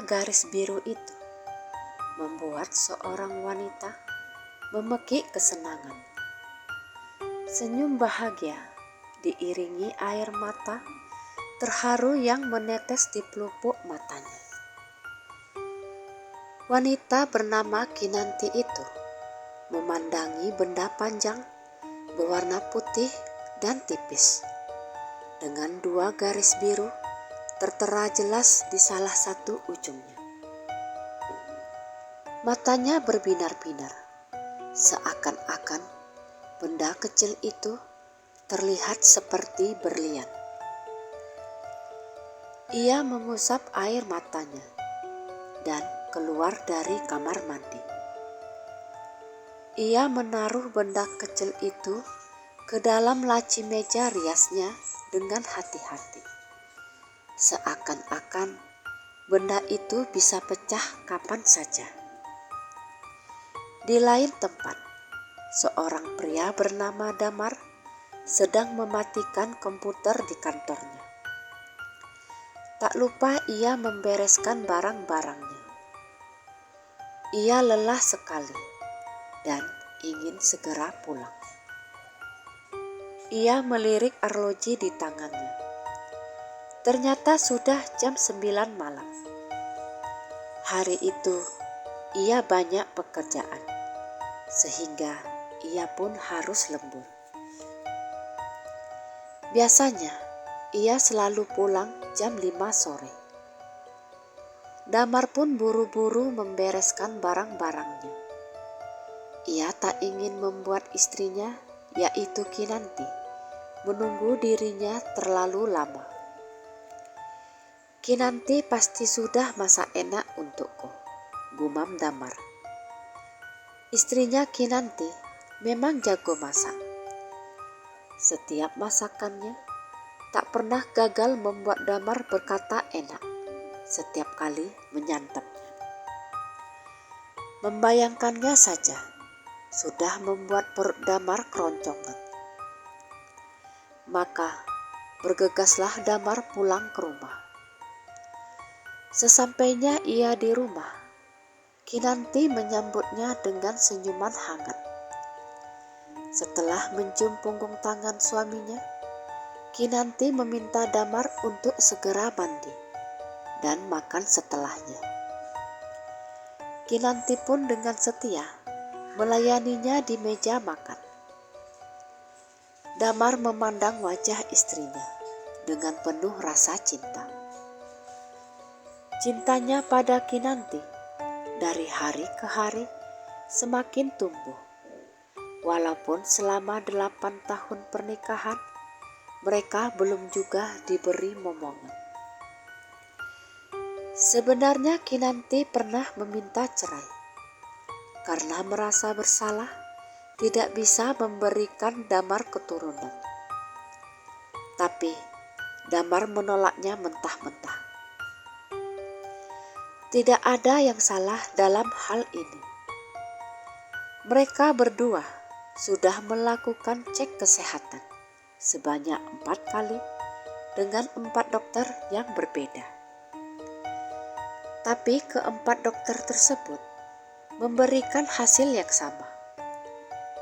garis biru itu membuat seorang wanita memekik kesenangan. Senyum bahagia diiringi air mata terharu yang menetes di pelupuk matanya. Wanita bernama Kinanti itu memandangi benda panjang berwarna putih dan tipis dengan 2 garis biru tertera jelas di salah satu ujungnya. Matanya berbinar-binar, seakan-akan benda kecil itu terlihat seperti berlian. Ia mengusap air matanya dan keluar dari kamar mandi. Ia menaruh benda kecil itu ke dalam laci meja riasnya dengan hati-hati. Seakan-akan benda itu bisa pecah kapan saja. Di lain tempat, seorang pria bernama Damar sedang mematikan komputer di kantornya. Tak lupa ia membereskan barang-barangnya. Ia lelah sekali dan ingin segera pulang. Ia melirik arloji di tangannya. Ternyata sudah jam 9 malam. Hari itu ia banyak pekerjaan, sehingga ia pun harus lembur. Biasanya ia selalu pulang jam 5 sore. Damar pun buru-buru membereskan barang-barangnya. Ia tak ingin membuat istrinya, yaitu Kinanti, menunggu dirinya terlalu lama. Kinanti pasti sudah masak enak untukku, gumam Damar. Istrinya Kinanti memang jago masak. Setiap masakannya tak pernah gagal membuat Damar berkata enak setiap kali menyantapnya. Membayangkannya saja sudah membuat perut Damar keroncongan. Maka bergegaslah Damar pulang ke rumah. Sesampainya ia di rumah, Kinanti menyambutnya dengan senyuman hangat. Setelah mencium punggung tangan suaminya, Kinanti meminta Damar untuk segera mandi dan makan setelahnya. Kinanti pun dengan setia melayaninya di meja makan. Damar memandang wajah istrinya dengan penuh rasa cinta. Cintanya pada Kinanti dari hari ke hari semakin tumbuh. Walaupun selama 8 tahun pernikahan, mereka belum juga diberi momongan. Sebenarnya Kinanti pernah meminta cerai karena merasa bersalah tidak bisa memberikan Damar keturunan. Tapi Damar menolaknya mentah-mentah. Tidak ada yang salah dalam hal ini. Mereka berdua sudah melakukan cek kesehatan sebanyak 4 kali dengan 4 dokter yang berbeda. Tapi keempat dokter tersebut memberikan hasil yang sama.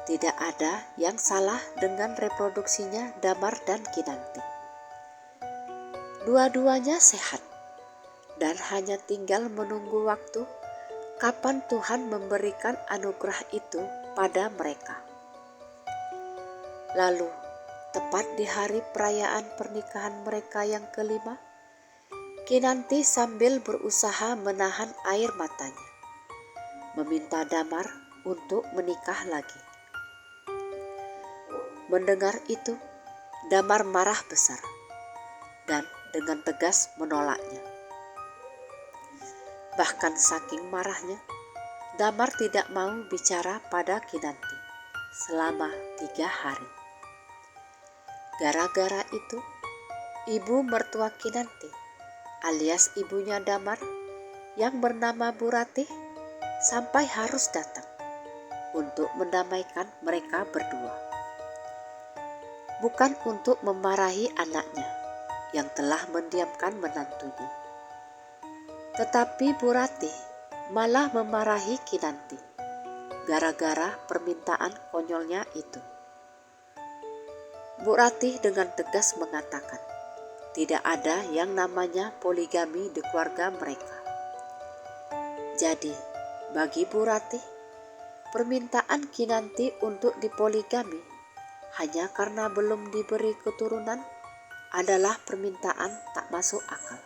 Tidak ada yang salah dengan reproduksinya Damar dan Kinanti. Dua-duanya sehat dan hanya tinggal menunggu waktu kapan Tuhan memberikan anugerah itu pada mereka. Lalu, tepat di hari perayaan pernikahan mereka yang kelima, Kinanti sambil berusaha menahan air matanya, meminta Damar untuk menikah lagi. Mendengar itu, Damar marah besar dan dengan tegas menolaknya. Bahkan saking marahnya, Damar tidak mau bicara pada Kinanti selama 3 hari. Gara-gara itu, ibu mertua Kinanti alias ibunya Damar yang bernama Bu Ratih sampai harus datang untuk mendamaikan mereka berdua. Bukan untuk memarahi anaknya yang telah mendiamkan menantunya. Tetapi Bu Ratih malah memarahi Kinanti gara-gara permintaan konyolnya itu. Bu Ratih dengan tegas mengatakan, tidak ada yang namanya poligami di keluarga mereka. Jadi, bagi Bu Ratih, permintaan Kinanti untuk dipoligami hanya karena belum diberi keturunan adalah permintaan tak masuk akal.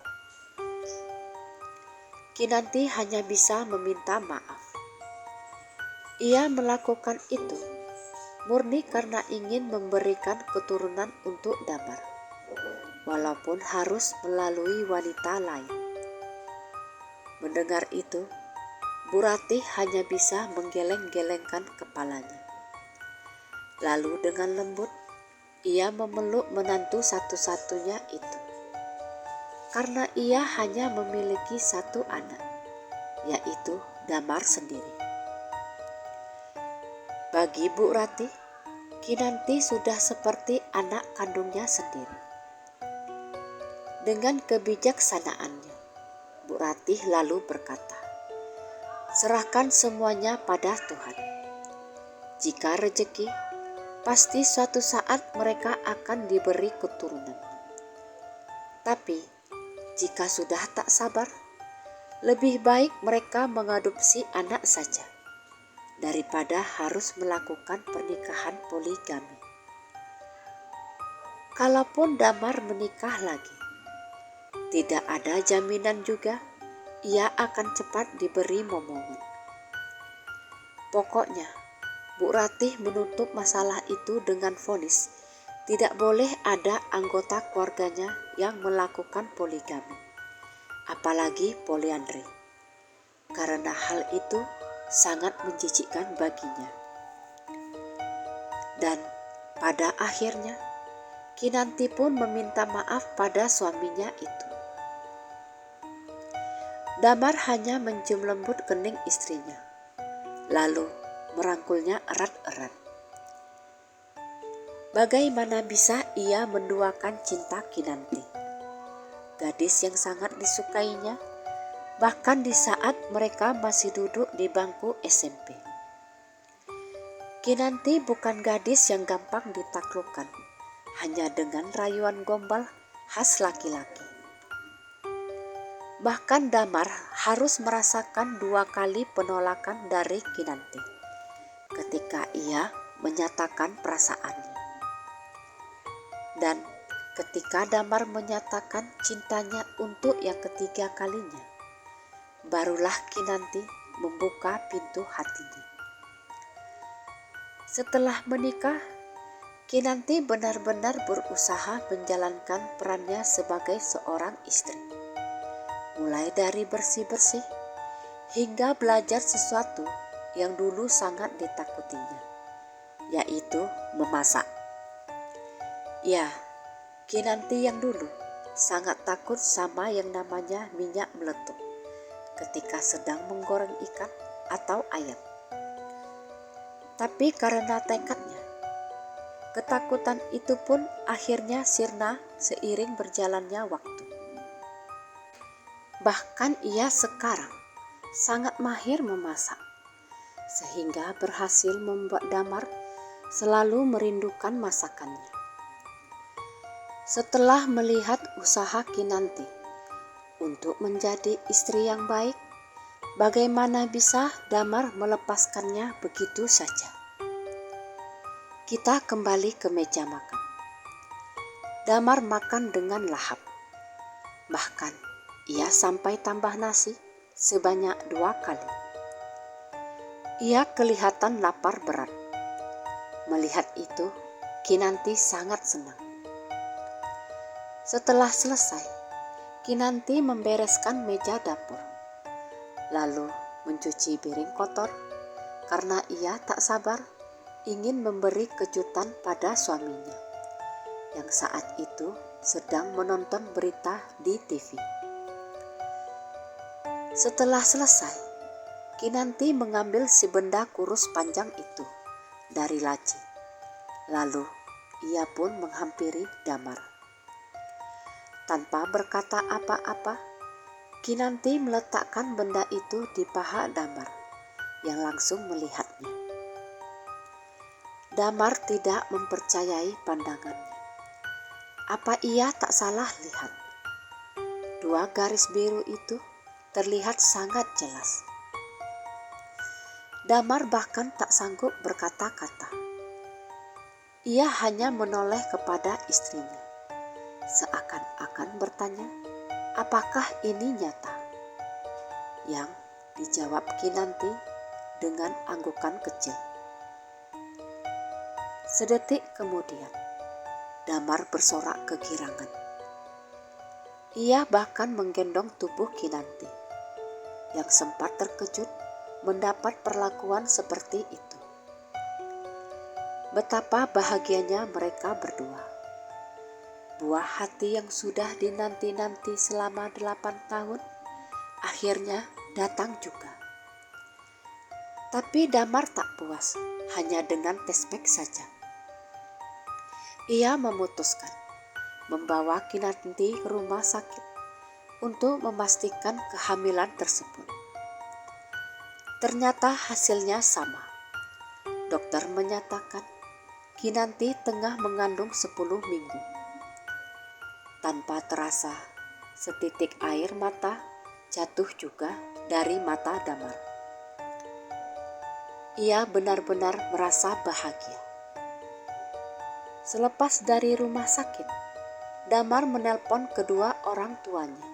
Kinanti hanya bisa meminta maaf. Ia melakukan itu murni karena ingin memberikan keturunan untuk Damar, walaupun harus melalui wanita lain. Mendengar itu, Bu Ratih hanya bisa menggeleng-gelengkan kepalanya. Lalu dengan lembut, ia memeluk menantu satu-satunya itu. Karena ia hanya memiliki satu anak, yaitu Damar sendiri. Bagi Bu Ratih, Kinanti sudah seperti anak kandungnya sendiri. Dengan kebijaksanaannya, Bu Ratih lalu berkata, serahkan semuanya pada Tuhan. Jika rezeki, pasti suatu saat mereka akan diberi keturunan. Tapi, jika sudah tak sabar, lebih baik mereka mengadopsi anak saja, daripada harus melakukan pernikahan poligami. Kalaupun Damar menikah lagi, tidak ada jaminan juga ia akan cepat diberi momongan. Pokoknya, Bu Ratih menutup masalah itu dengan vonis tidak boleh ada anggota keluarganya yang melakukan poligami, apalagi poliandri, karena hal itu sangat menjijikkan baginya. Dan pada akhirnya, Kinanti pun meminta maaf pada suaminya itu. Damar hanya mencium lembut kening istrinya, lalu merangkulnya erat-erat. Bagaimana bisa ia menduakan cinta Kinanti, gadis yang sangat disukainya, bahkan di saat mereka masih duduk di bangku SMP. Kinanti bukan gadis yang gampang ditaklukkan hanya dengan rayuan gombal khas laki-laki. Bahkan Damar harus merasakan 2 kali penolakan dari Kinanti ketika ia menyatakan perasaannya. Dan ketika Damar menyatakan cintanya untuk yang ketiga kalinya, barulah Kinanti membuka pintu hatinya. Setelah menikah, Kinanti benar-benar berusaha menjalankan perannya sebagai seorang istri. Mulai dari bersih-bersih hingga belajar sesuatu yang dulu sangat ditakutinya, yaitu memasak. Ya, Kinanti yang dulu sangat takut sama yang namanya minyak meletup ketika sedang menggoreng ikan atau ayam. Tapi karena tekadnya, ketakutan itu pun akhirnya sirna seiring berjalannya waktu. Bahkan ia sekarang sangat mahir memasak, sehingga berhasil membuat Damar selalu merindukan masakannya. Setelah melihat usaha Kinanti untuk menjadi istri yang baik, bagaimana bisa Damar melepaskannya begitu saja? Kita kembali ke meja makan. Damar makan dengan lahap. Bahkan ia sampai tambah nasi sebanyak 2 kali. Ia kelihatan lapar berat. Melihat itu, Kinanti sangat senang. Setelah selesai, Kinanti membereskan meja dapur, lalu mencuci piring kotor karena ia tak sabar ingin memberi kejutan pada suaminya yang saat itu sedang menonton berita di TV. Setelah selesai, Kinanti mengambil si benda kurus panjang itu dari laci, lalu ia pun menghampiri Damar. Tanpa berkata apa-apa, Kinanti meletakkan benda itu di paha Damar yang langsung melihatnya. Damar tidak mempercayai pandangannya. Apa ia tak salah lihat? Dua garis biru itu terlihat sangat jelas. Damar bahkan tak sanggup berkata-kata. Ia hanya menoleh kepada istrinya, seakan-akan bertanya, apakah ini nyata? Yang dijawab Kinanti dengan anggukan kecil. Sedetik kemudian, Damar bersorak kegirangan. Ia bahkan menggendong tubuh Kinanti, yang sempat terkejut mendapat perlakuan seperti itu. Betapa bahagianya mereka berdua. Buah hati yang sudah dinanti-nanti selama 8 tahun akhirnya datang juga. Tapi Damar tak puas hanya dengan tespek saja. Ia memutuskan membawa Kinanti ke rumah sakit untuk memastikan kehamilan tersebut. Ternyata hasilnya sama. Dokter menyatakan Kinanti tengah mengandung 10 minggu. Tanpa terasa, setitik air mata jatuh juga dari mata Damar. Ia benar-benar merasa bahagia. Selepas dari rumah sakit, Damar menelpon kedua orang tuanya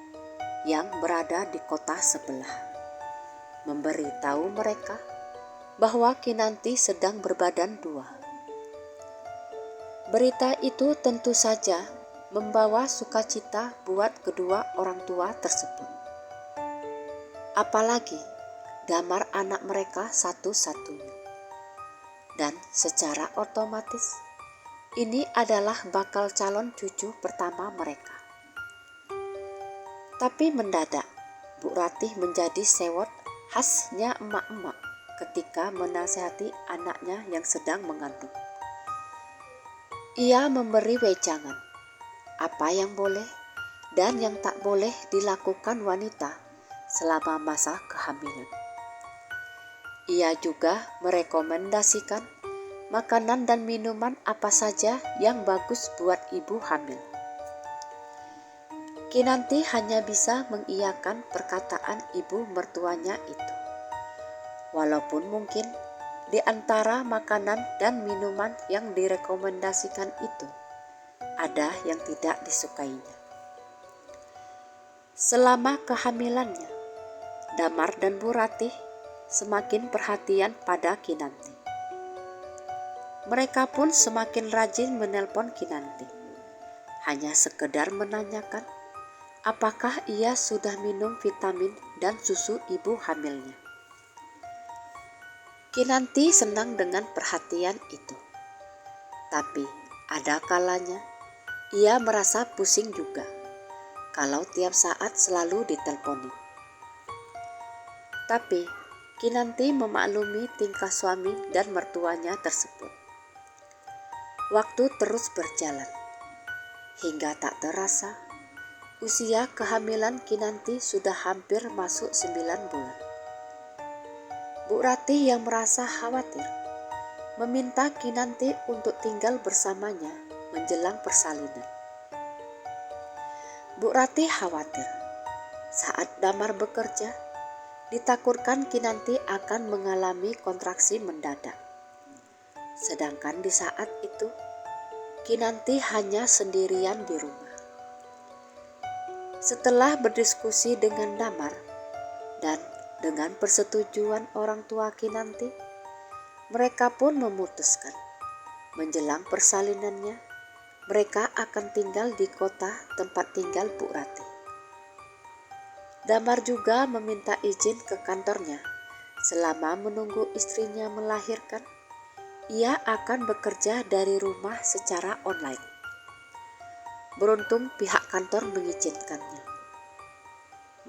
yang berada di kota sebelah, memberitahu mereka bahwa Kinanti sedang berbadan 2. Berita itu tentu saja membawa sukacita buat kedua orang tua tersebut. Apalagi Damar anak mereka satu-satunya. Dan secara otomatis ini adalah bakal calon cucu pertama mereka. Tapi mendadak Bu Ratih menjadi sewot khasnya emak-emak ketika menasihati anaknya yang sedang mengandung. Ia memberi wejangan apa yang boleh dan yang tak boleh dilakukan wanita selama masa kehamilan. Ia juga merekomendasikan makanan dan minuman apa saja yang bagus buat ibu hamil. Kinanti hanya bisa mengiyakan perkataan ibu mertuanya itu. Walaupun mungkin di antara makanan dan minuman yang direkomendasikan itu ada yang tidak disukainya. Selama kehamilannya, Damar dan Bu Ratih semakin perhatian pada Kinanti. Mereka pun semakin rajin menelpon Kinanti, hanya sekedar menanyakan apakah ia sudah minum vitamin dan susu ibu hamilnya. Kinanti senang dengan perhatian itu, tapi ada kalanya ia merasa pusing juga kalau tiap saat selalu diteleponi. Tapi Kinanti memaklumi tingkah suami dan mertuanya tersebut. Waktu terus berjalan, hingga tak terasa usia kehamilan Kinanti sudah hampir masuk 9 bulan. Bu Ratih yang merasa khawatir meminta Kinanti untuk tinggal bersamanya menjelang persalinan. Bu Ratih khawatir saat Damar bekerja, ditakutkan Kinanti akan mengalami kontraksi mendadak. Sedangkan di saat itu, Kinanti hanya sendirian di rumah. Setelah berdiskusi dengan Damar dan dengan persetujuan orang tua Kinanti, mereka pun memutuskan menjelang persalinannya mereka akan tinggal di kota tempat tinggal Bu Ratih. Damar juga meminta izin ke kantornya selama menunggu istrinya melahirkan. Ia akan bekerja dari rumah secara online. Beruntung pihak kantor mengizinkannya.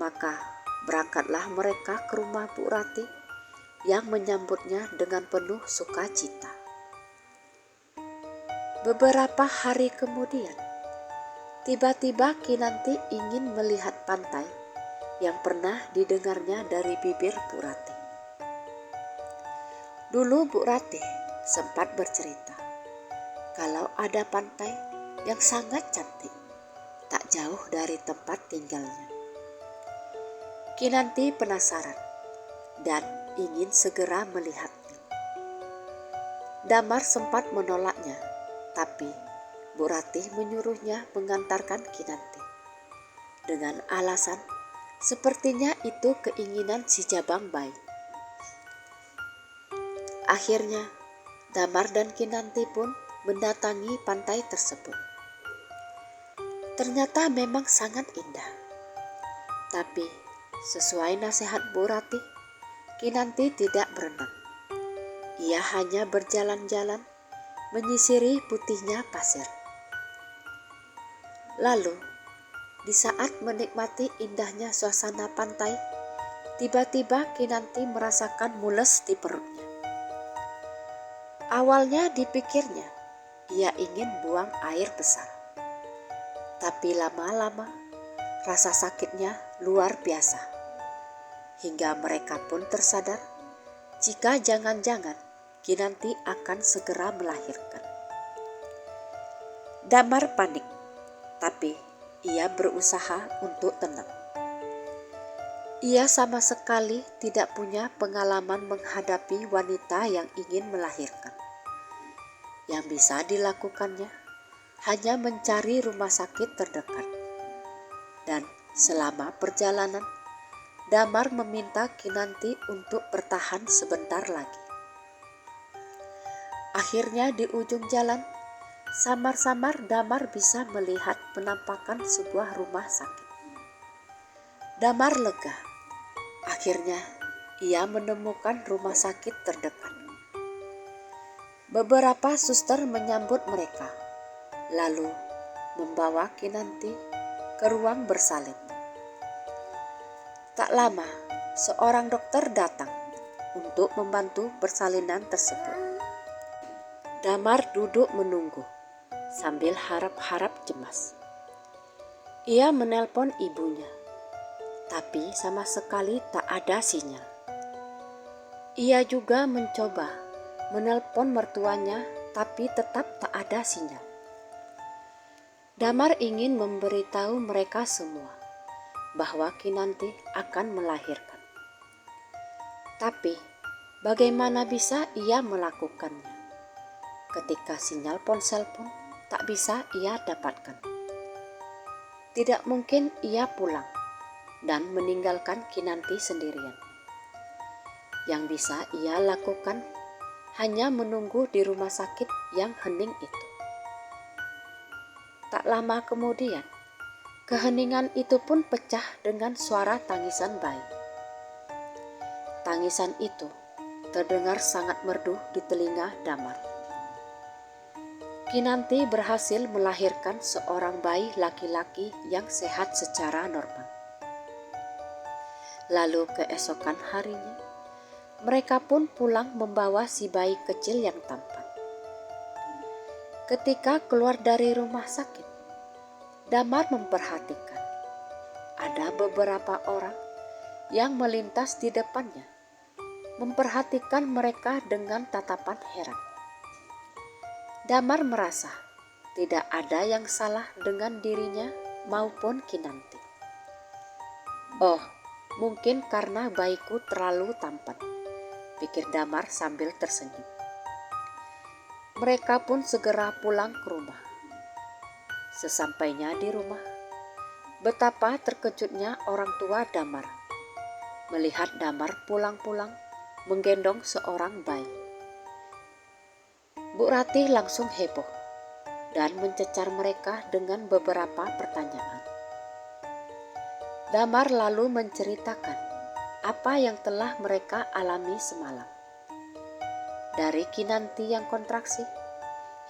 Maka berangkatlah mereka ke rumah Bu Ratih yang menyambutnya dengan penuh sukacita. Beberapa hari kemudian, tiba-tiba Kinanti ingin melihat pantai yang pernah didengarnya dari bibir Bu Ratih. Dulu Bu Ratih sempat bercerita kalau ada pantai yang sangat cantik tak jauh dari tempat tinggalnya. Kinanti penasaran dan ingin segera melihatnya. Damar sempat menolaknya, tapi Bu Ratih menyuruhnya mengantarkan Kinanti dengan alasan sepertinya itu keinginan si Jabang Bayi. Akhirnya Damar dan Kinanti pun mendatangi pantai tersebut. Ternyata memang sangat indah. Tapi sesuai nasihat Bu Ratih, Kinanti tidak berenang. Ia hanya berjalan-jalan menyisiri putihnya pasir. Lalu, di saat menikmati indahnya suasana pantai, tiba-tiba Kinanti merasakan mules di perutnya. Awalnya dipikirnya, ia ingin buang air besar. Tapi lama-lama, rasa sakitnya luar biasa. Hingga mereka pun tersadar jika jangan-jangan Kinanti akan segera melahirkan. Damar panik, tapi ia berusaha untuk tenang. Ia sama sekali tidak punya pengalaman menghadapi wanita yang ingin melahirkan. Yang bisa dilakukannya hanya mencari rumah sakit terdekat. Dan selama perjalanan, Damar meminta Kinanti untuk bertahan sebentar lagi. Akhirnya di ujung jalan, samar-samar Damar bisa melihat penampakan sebuah rumah sakit. Damar lega. Akhirnya ia menemukan rumah sakit terdekat. Beberapa suster menyambut mereka, lalu membawa Kinanti ke ruang bersalin. Tak lama, seorang dokter datang untuk membantu persalinan tersebut. Damar duduk menunggu sambil harap-harap cemas. Ia menelpon ibunya, tapi sama sekali tak ada sinyal. Ia juga mencoba menelpon mertuanya, tapi tetap tak ada sinyal. Damar ingin memberitahu mereka semua bahwa Kinanti akan melahirkan. Tapi bagaimana bisa ia melakukannya ketika sinyal ponsel pun tak bisa ia dapatkan? Tidak mungkin ia pulang dan meninggalkan Kinanti sendirian. Yang bisa ia lakukan hanya menunggu di rumah sakit yang hening itu. Tak lama kemudian, keheningan itu pun pecah dengan suara tangisan bayi. Tangisan itu terdengar sangat merdu di telinga Damar. Kinanti berhasil melahirkan seorang bayi laki-laki yang sehat secara normal. Lalu keesokan harinya, mereka pun pulang membawa si bayi kecil yang tampan. Ketika keluar dari rumah sakit, Damar memperhatikan ada beberapa orang yang melintas di depannya, memperhatikan mereka dengan tatapan heran. Damar merasa tidak ada yang salah dengan dirinya maupun Kinanti. Oh, mungkin karena bayiku terlalu tampan, pikir Damar sambil tersenyum. Mereka pun segera pulang ke rumah. Sesampainya di rumah, betapa terkejutnya orang tua Damar melihat Damar pulang-pulang menggendong seorang bayi. Bu Ratih langsung heboh dan mencecar mereka dengan beberapa pertanyaan. Damar lalu menceritakan apa yang telah mereka alami semalam. Dari Kinanti yang kontraksi,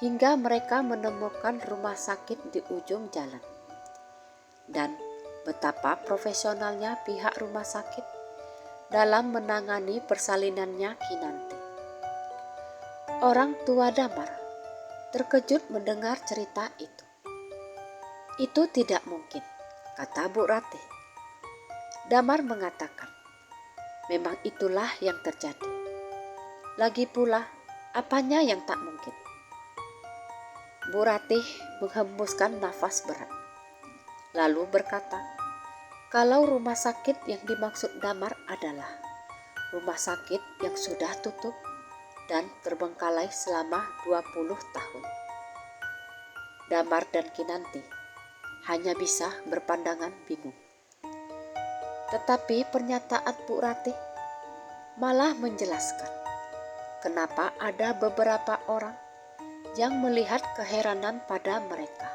hingga mereka menemukan rumah sakit di ujung jalan. Dan betapa profesionalnya pihak rumah sakit dalam menangani persalinannya Kinanti. Orang tua Damar terkejut mendengar cerita itu. Itu tidak mungkin, kata Bu Ratih. Damar mengatakan, memang itulah yang terjadi. Lagi pula, apanya yang tak mungkin? Bu Ratih menghembuskan nafas berat, lalu berkata, kalau rumah sakit yang dimaksud Damar adalah rumah sakit yang sudah tutup dan terbengkalai selama 20 tahun. Damar dan Kinanti hanya bisa berpandangan bingung. Tetapi pernyataan Bu Ratih malah menjelaskan kenapa ada beberapa orang yang melihat keheranan pada mereka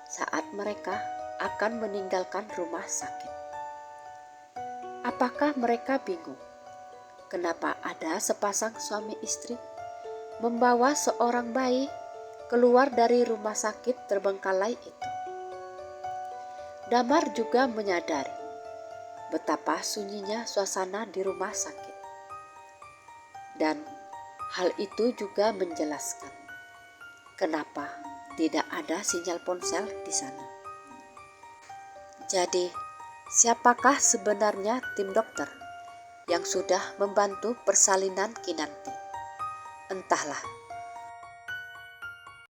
saat mereka akan meninggalkan rumah sakit. Apakah mereka bingung kenapa ada sepasang suami istri membawa seorang bayi keluar dari rumah sakit terbengkalai itu? Damar juga menyadari betapa sunyinya suasana di rumah sakit. Dan hal itu juga menjelaskan kenapa tidak ada sinyal ponsel di sana. Jadi, siapakah sebenarnya tim dokter yang sudah membantu persalinan Kinanti? Entahlah.